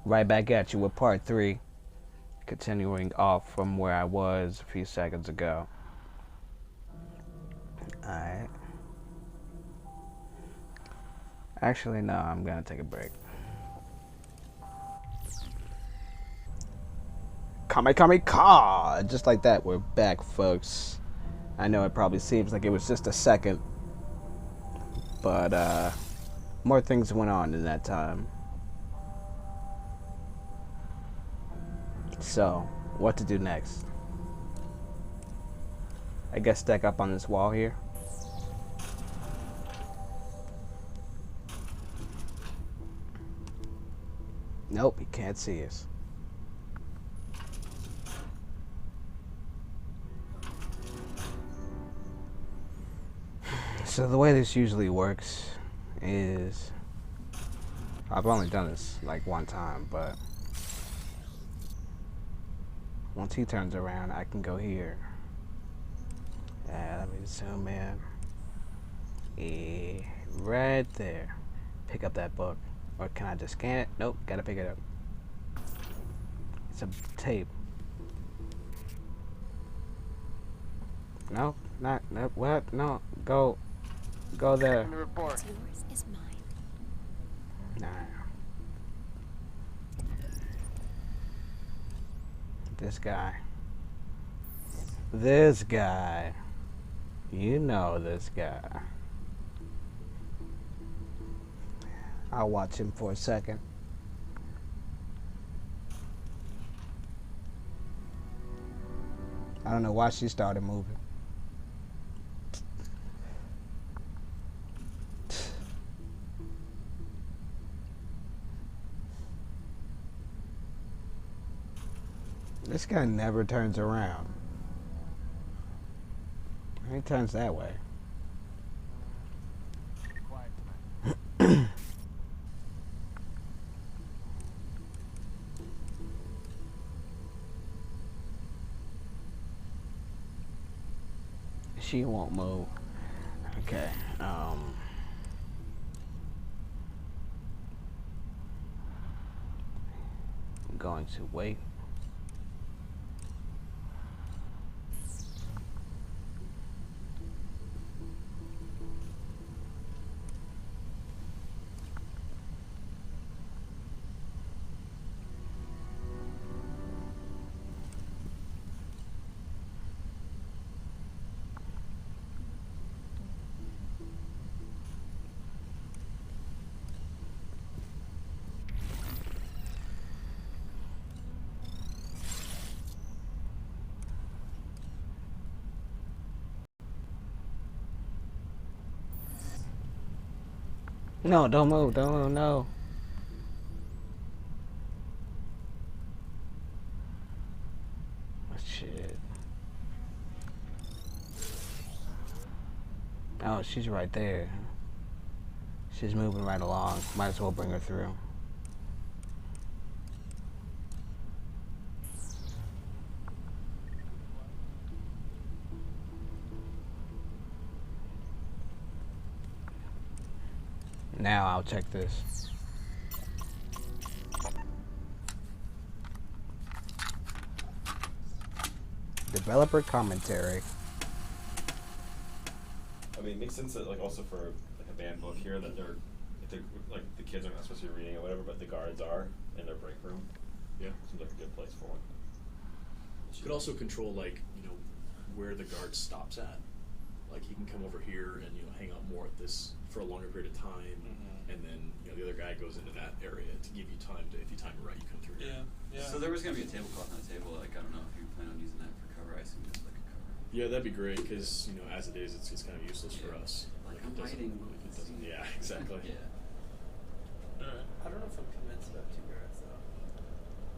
Right back at you with part 3, continuing off from where I was a few seconds ago. Alright. Actually, no, I'm gonna take a break. Kame! Just like that, we're back, folks. I know it probably seems like it was just a second, but more things went on in that time. So, what to do next? I guess stack up on this wall here. Nope, he can't see us. So the way this usually works is, I've only done this like one time, but once he turns around, I can go here. Let me zoom in. Right there. Pick up that book. Or can I just scan it? Nope, gotta pick it up. It's a tape. No, not, no, what? No, go there. What's yours is mine. Nah. This guy. You know this guy. I'll watch him for a second. I don't know why she started moving. This guy never turns around. He turns that way. She won't move. Okay. I'm going to wait. No, don't move, no. Shit. Oh, she's right there. She's moving right along. Might as well bring her through. Now I'll check this. Developer commentary. I mean, it makes sense that like also for like a banned book here that they're like the kids are not supposed to be reading or whatever, but the guards are in their break room. Yeah, seems like a good place for one. you could also control like where the guard stops at. Like he can come over here and hang out more at this for a longer period of time, and then the other guy goes into that area to give you time to, if you time it right, you come through. Yeah. So there was gonna be a tablecloth on the table. Like I don't know if you plan on using that for cover. I assume it's like a cover. Yeah, that'd be great because as it is, it's kind of useless for us. Like I'm hiding. Yeah, exactly. Yeah. I don't know if I'm convinced about two guards though.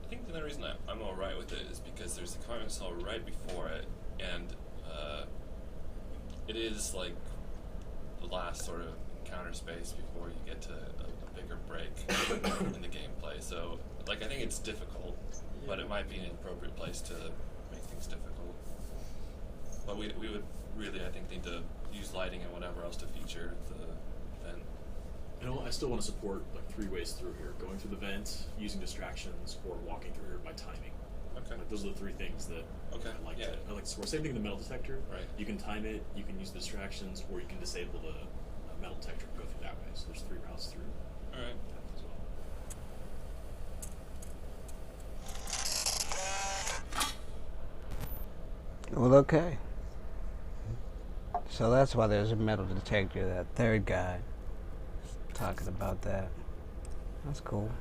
I think the only reason I'm alright with it is because there's the convent cell right before it, and it is like the last sort of encounter space before you get to a bigger break in the gameplay. So, like, I think it's difficult, but it might be an appropriate place to make things difficult. But we would really, I think, need to use lighting and whatever else to feature the event. And I still want to support like 3 ways through here: going through the vent, using distractions, or walking through here by timing. Okay. Like those are the 3 things that Okay, I like yeah. to support. Same thing in the metal detector. Right. You can time it, you can use the distractions, or you can disable the metal detector and go through that way. So there's 3 routes through Alright. that as well. Well, okay. So that's why there's a metal detector. That third guy is talking about that. That's cool.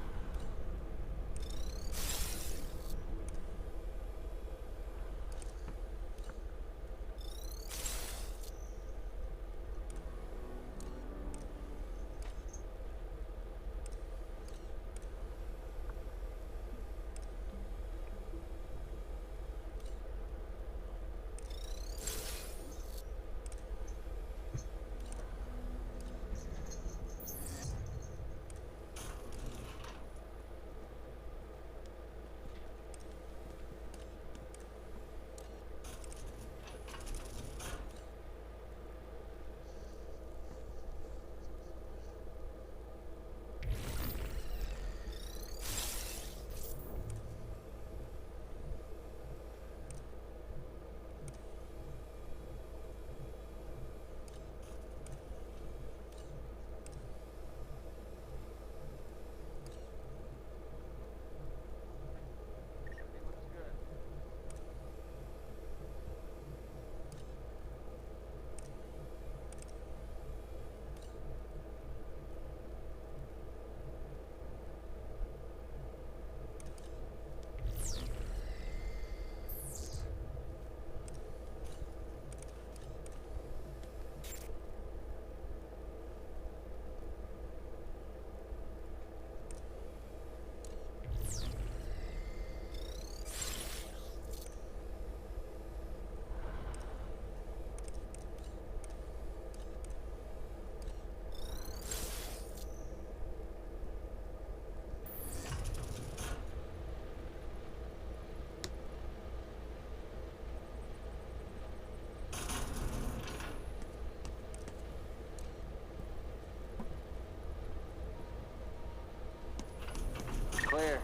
Clear.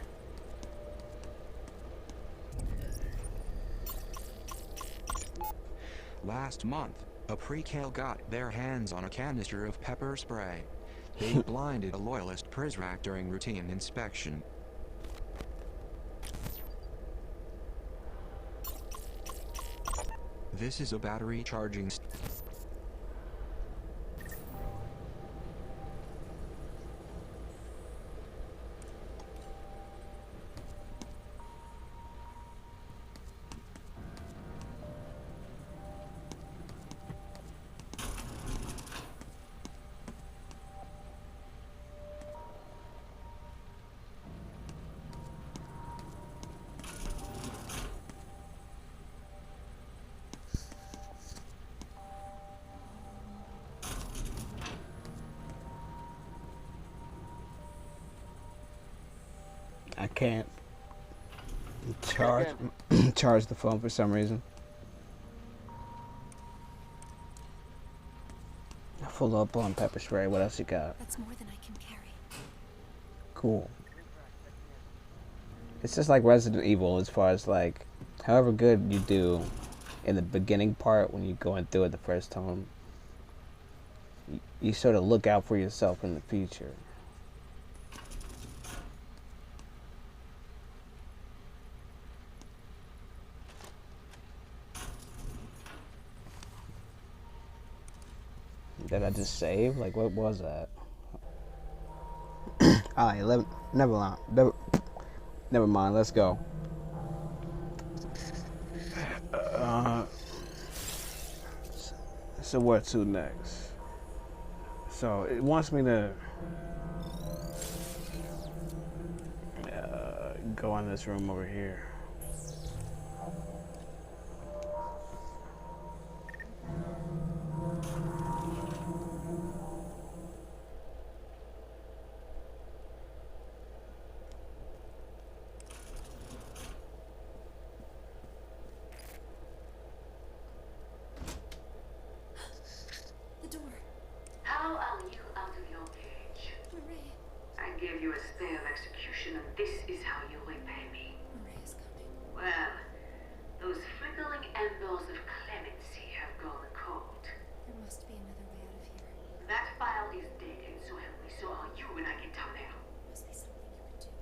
Last month, a precal got their hands on a canister of pepper spray. They blinded a loyalist Prizrak during routine inspection. This is a battery charging I can't charge charge the phone for some reason. Full up on pepper spray. What else you got? That's more than I can carry. Cool. It's just like Resident Evil as far as like, however good you do in the beginning part when you're going through it the first time, you sort of look out for yourself in the future. Did I just save? Like, what was that? Alright, never mind, let's go. So where to next? So it wants me to go in this room over here. The door. How are you out of your cage? is how you repay me. Maria's coming. Well, those flickering embers of clemency have gone cold. There must be another way out of here. That file is dated, so help me, so are you when I get down there. Must be something you can do.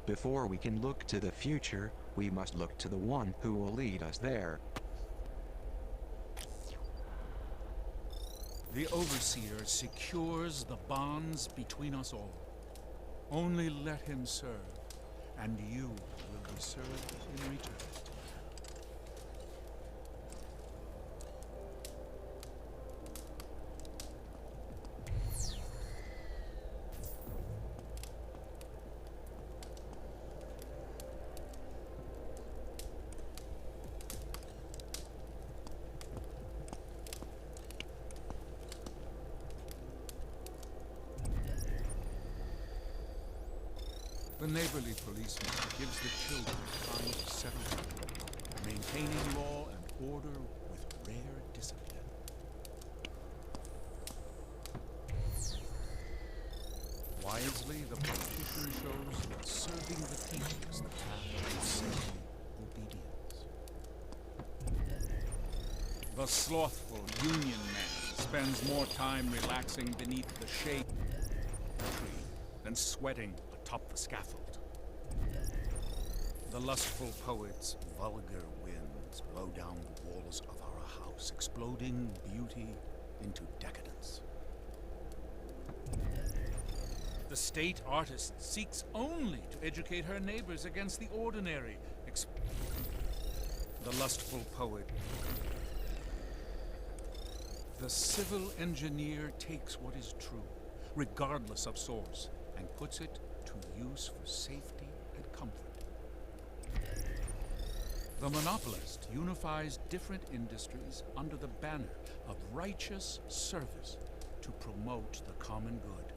Before we can look to the future, we must look to the one who will lead us there. The Overseer secures the bonds between us all. Only let him serve, and you will be served in return. The neighborly policeman gives the children time to settle down, maintaining law and order with rare discipline. Wisely, the politician shows that serving the people is the path to safety, obedience. The slothful union man spends more time relaxing beneath the shade of the tree than sweating atop the scaffold. The lustful poet's vulgar winds blow down the walls of our house, exploding beauty into decadence. The state artist seeks only to educate her neighbors against the ordinary. The lustful poet. The civil engineer takes what is true, regardless of source, and puts it to use for safety and comfort. The monopolist unifies different industries under the banner of righteous service to promote the common good.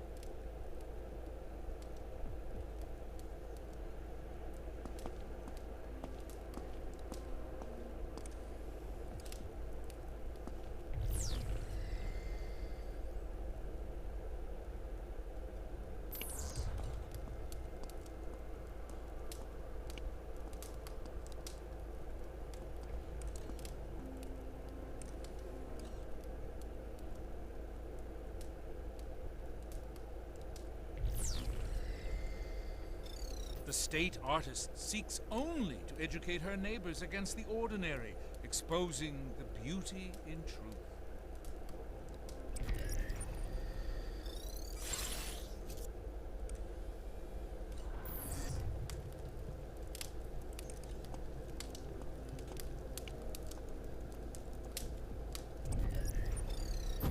The state artist seeks only to educate her neighbors against the ordinary, exposing the beauty in truth.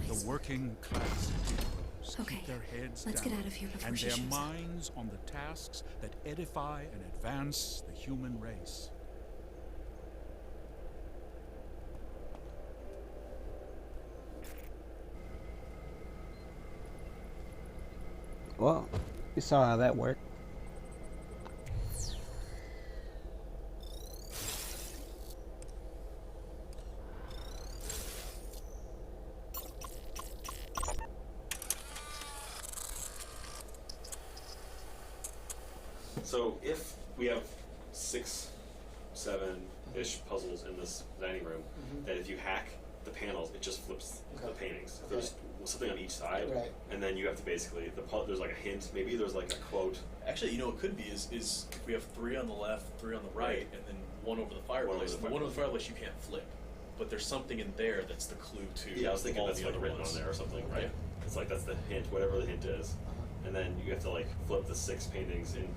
The working class heroes keep their heads let's down get out of here before and she their shows up. minds on the tasks that edify and advance the human race. Well, you saw how that worked. So if we have 6, 7-ish puzzles in this dining room, that if you hack the panels, it just flips the paintings. If there's something on each side, and then you have to basically, there's like a hint, maybe there's like a quote. Actually, you know what it could be is if we have 3 on the left, 3 on the right, and then 1 over the fireplace. The one over the fireplace you can't flip, but there's something in there that's the clue to. Yeah, I was thinking all that's the like other written ones. on there or something, right? It's like that's the hint, whatever the hint is, and then you have to like flip the 6 paintings in.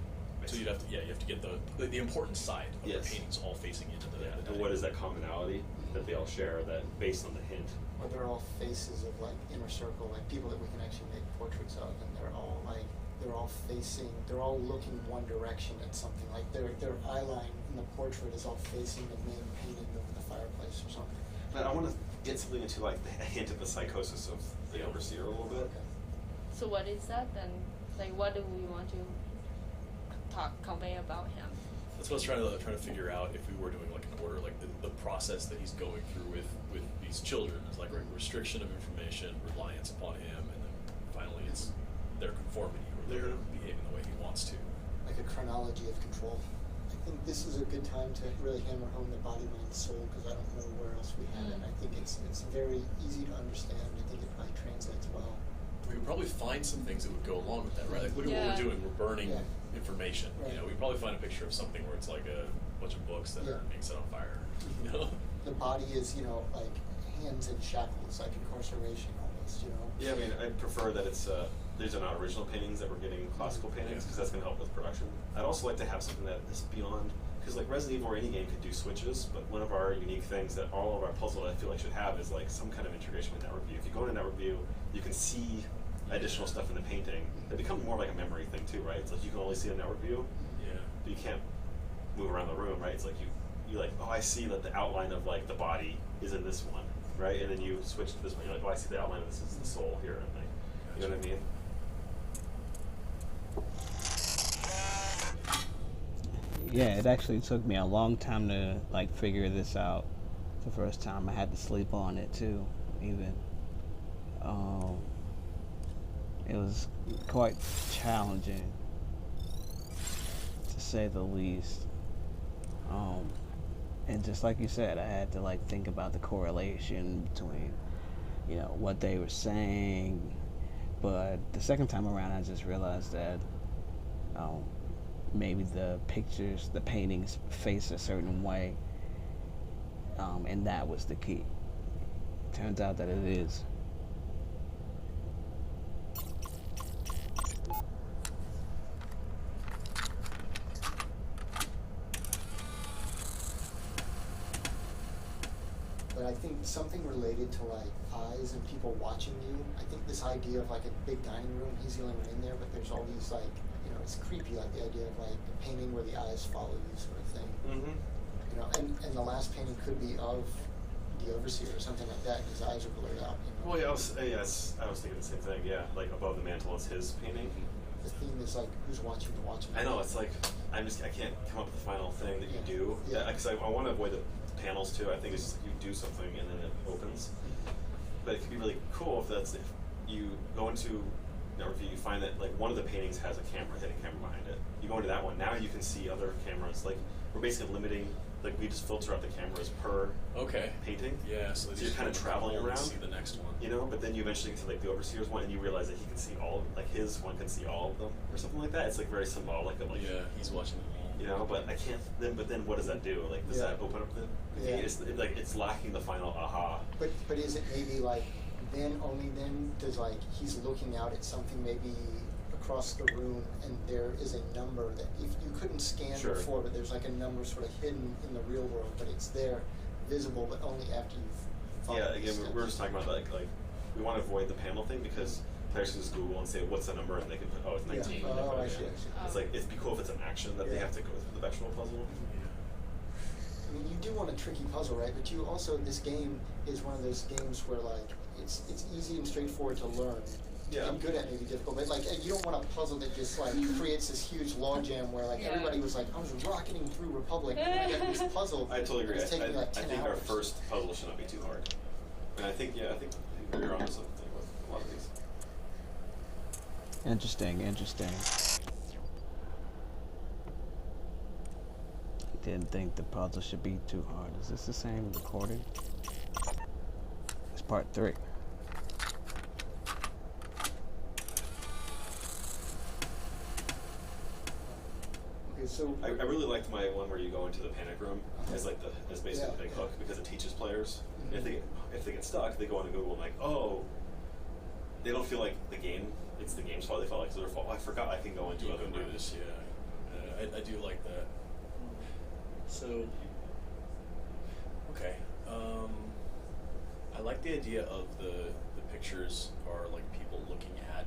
So you'd have to, you have to get the important side of the paintings all facing into the. And what is that commonality that they all share that based on the hint? Or they're all faces of like inner circle, like people that we can actually make portraits of, and they're all looking one direction at something. Like their eye line in the portrait is all facing the main painting of the fireplace or something. But I want to get something into like a hint of the psychosis of the overseer a little bit. So what is that then? Like, what do we want to convey about him? That's what I was trying to figure out if we were doing like an order, like the process that he's going through with these children is like restriction of information, reliance upon him, and then finally it's their conformity or their behaving the way he wants to. Like a chronology of control. I think this is a good time to really hammer home the body, mind, soul, because I don't know where else we have it. I think it's very easy to understand. I think it probably translates well. We would probably find some things that would go along with that, right? Like, look at what we're doing. We're burning information. Right. You know, we probably find a picture of something where it's like a bunch of books that are being set on fire. You know, the body is, you know, like hands in shackles, like incarceration almost. You know. Yeah, I mean, I'd prefer that it's these are not original paintings, that we're getting classical paintings, because that's going to help with production. I'd also like to have something that is beyond, because like Resident Evil or any game could do switches, but one of our unique things that all of our puzzle I feel like should have is like some kind of integration with network view. If you go into network view, you can see additional stuff in the painting. It becomes more like a memory thing too, right? It's like you can only see a network view, but you can't move around the room, right? It's like you like, oh, I see that the outline of like the body is in this one, right? And then you switch to this one, you're like, oh, I see the outline of this is the soul here, and like, you know what I mean? Yeah, it actually took me a long time to like figure this out. The first time I had to sleep on it too, even. It was quite challenging, to say the least. And just like you said, I had to like think about the correlation between, you know, what they were saying. But the second time around, I just realized that maybe the pictures, the paintings face a certain way, and that was the key. Turns out that it is. But I think something related to like eyes and people watching you. I think this idea of like a big dining room, he's the only one in there, but there's all these like, you know, it's creepy, like the idea of like a painting where the eyes follow you sort of thing. Mm-hmm. You know, and the last painting could be of the overseer or something like that, and his eyes are blurred out. You know? Well, yeah, I was thinking the same thing. Yeah, like above the mantle is his painting. The theme is like, who's watching the watching? I know, it's like I can't come up with the final thing that you do. Yeah. Because I want to avoid the panels too. I think it's just like you do something and then it opens. But it could be really cool if you go into network view, you find that like one of the paintings has a hidden camera behind it. You go into that one, now you can see other cameras. Like we're basically limiting, like we just filter out the cameras per painting. Yeah, so you're kind of traveling around. See the next one. You know, but then you eventually get to like the overseer's one, and you realize that he can see all, like his one can see all of them, or something like that. It's like very symbolic of like. Yeah, he's watching them all. You know, but I can't. But then, what does that do? Like, does that open up the? Yeah. It's lacking the final aha. But is it maybe like then only then does like he's looking out at something maybe across the room and there is a number that if you couldn't scan before, but there's like a number sort of hidden in the real world, but it's there, visible, but only after you've followed. Yeah, again, we're just talking about like we want to avoid the panel thing because players can just Google and say what's the number and they can put it's 19. Yeah. Oh, I see. It's like it'd be cool if it's an action that they have to go through the actual puzzle. I mean, you do want a tricky puzzle, right? But you also, this game is one of those games where like it's easy and straightforward to learn. Yeah. And good at maybe difficult, but like you don't want a puzzle that just like creates this huge logjam where like everybody was like, I was rocketing through Republic and I got this puzzle. I totally agree. It's taking like 10 I think hours. our first puzzle should not be too hard. And I think you're onto something with a lot of these. Interesting. Didn't think the puzzle should be too hard. Is this the same recording? It's part 3. Okay, so I really liked my one where you go into the panic room as like as basically the big hook because it teaches players. Mm-hmm. If they get stuck, they go into Google and like, they don't feel like it's the game's fault. They feel like it's their fault. Oh, I forgot I can go into other do rooms. this. Yeah, I do like that. So, okay. I like the idea of the pictures are like people looking at,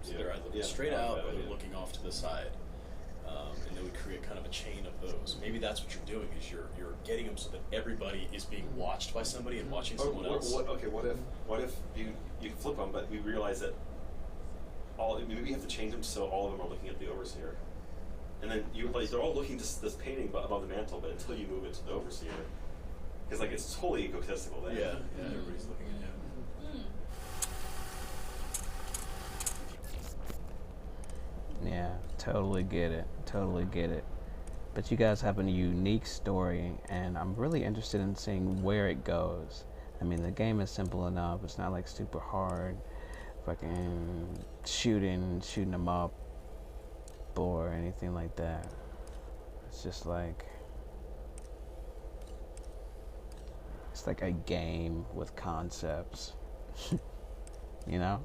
so they're either looking straight out or they're looking off to the side, and then we create kind of a chain of those. Maybe that's what you're doing is you're getting them so that everybody is being watched by somebody and watching someone else. What if you flip them, but we realize that maybe you have to change them so all of them are looking at the overseer. and then they're all looking to this painting above the mantle, but until you move it to the overseer, because like it's totally egotistical there. Yeah, everybody's looking at you. Yeah, totally get it. Totally get it. But you guys have a unique story, and I'm really interested in seeing where it goes. I mean, the game is simple enough. It's not like super hard, fucking shooting them up, or anything like that. It's just like, it's like a game with concepts, you know?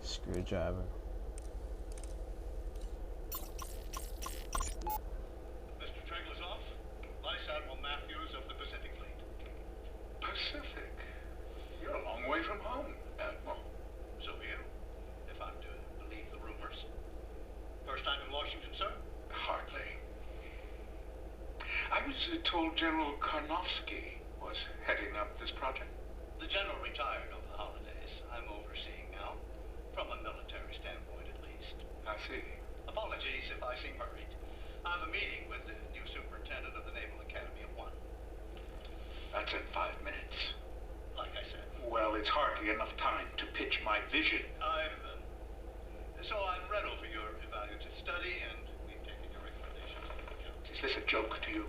Screwdriver. Mr. Treglazov, Vice Admiral Matthews of the Pacific Fleet. Pacific? You're a long way from home, Admiral. So are you, if I'm to believe the rumors. First time in Washington, sir? Hardly. I was told General Karnofsky was heading up this project. The General retired over the holidays. I'm overseeing now. From a military standpoint, at least. I see. Apologies if I seem hurried. I have a meeting with the new superintendent of the Naval Academy at 1. That's in 5 minutes. Like I said. Well, it's hardly enough time to pitch my vision. So I've read over your evaluative study, and we've taken your recommendations into account. Is this a joke to you?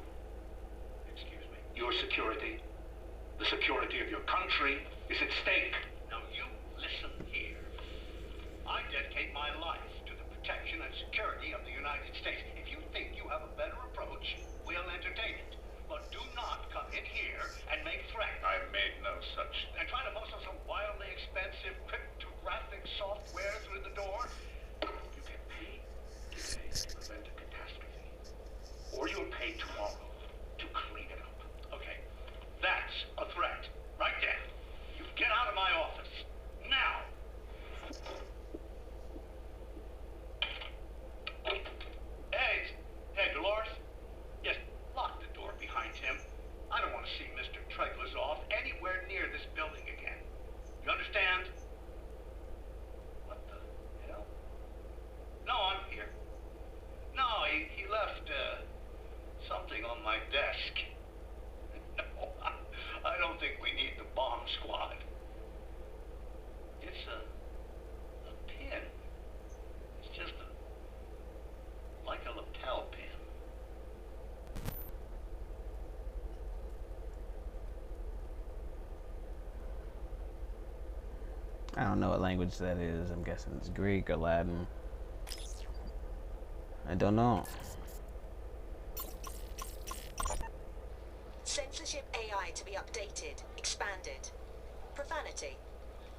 Excuse me? Your security, the security of your country, is at stake. Now you listen here. I dedicate my life to the protection and security of the United States. If you think you have a better approach, we'll entertain it. But do not come in here and make threats. I made no such... And try to muscle some wildly expensive cryptographic software through the door. You can pay today to prevent a catastrophe. Or you'll pay tomorrow to clean it up. Okay, that's a threat. Right there. You get out of my office. Now! Hey, Dolores. Yes, lock the door behind him. I don't want to see Mr. Treglazov anywhere near this building again. You understand? What the hell? No, I'm here. No, he left, something on my desk. No, I don't think we need the bomb squad. It's a pin. It's just like a lapel pin. I don't know what language that is. I'm guessing it's Greek or Latin. I don't know. Censorship AI to be updated, expanded. Profanity.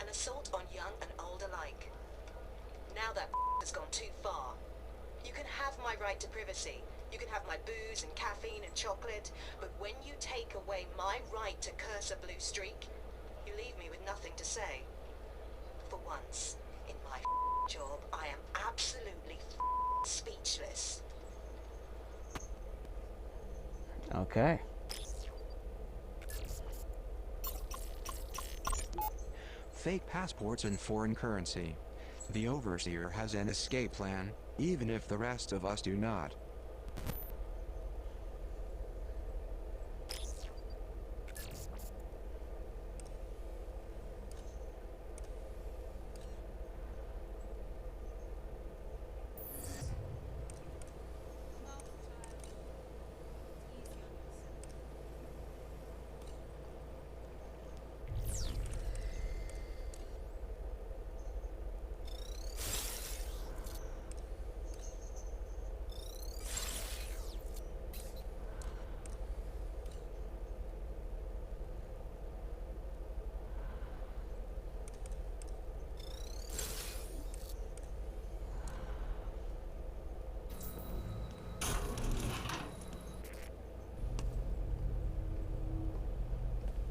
An assault on young and old alike. Now that has gone too far. You can have my right to privacy. You can have my booze and caffeine and chocolate. But when you take away my right to curse a blue streak, you leave me with nothing to say. For once in my job, I am absolutely speechless. Okay. Fake passports and foreign currency. The Overseer has an escape plan, even if the rest of us do not.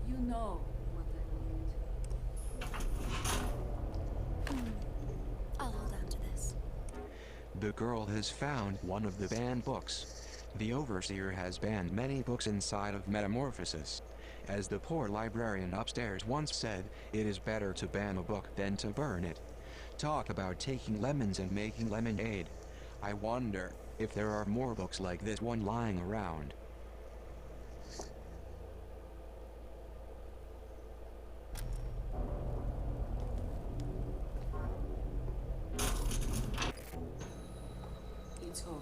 You know what I need. The girl has found one of the banned books. The Overseer has banned many books inside of Metamorphosis. As the poor librarian upstairs once said, it is better to ban a book than to burn it. Talk about taking lemons and making lemonade. I wonder if there are more books like this one lying around. It's over.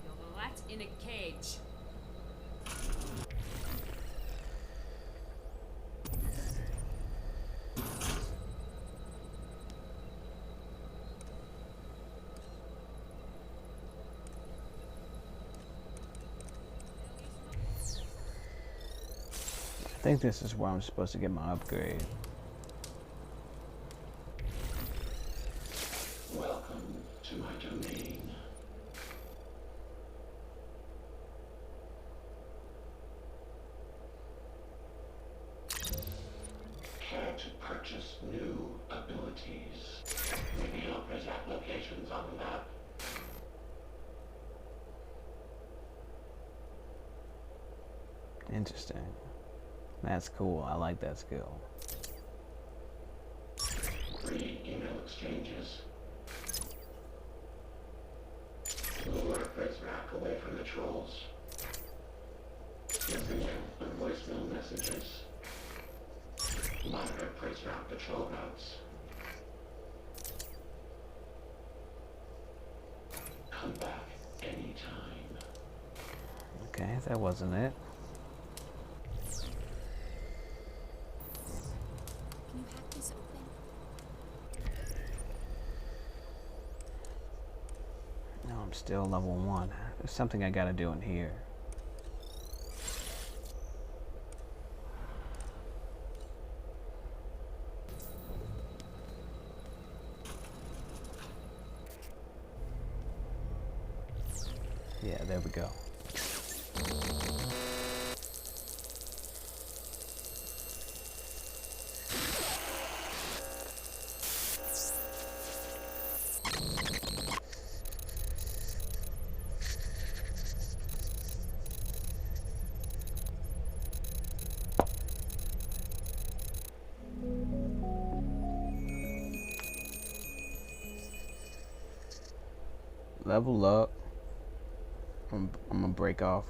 You're a rat in a cage. I think this is where I'm supposed to get my upgrade. Welcome to my domain. Care to purchase new abilities? Maybe I'll present locations on the map. Interesting. That's cool. I like that skill. Free email exchanges. Lure Brainwashing away from the trolls. Listening on voicemail messages. Monitor Brainwashing patrol routes. Come back anytime. Okay, that wasn't it. No, I'm still level 1. There's something I gotta do in here. Yeah, there we go. Level up. I'm gonna break off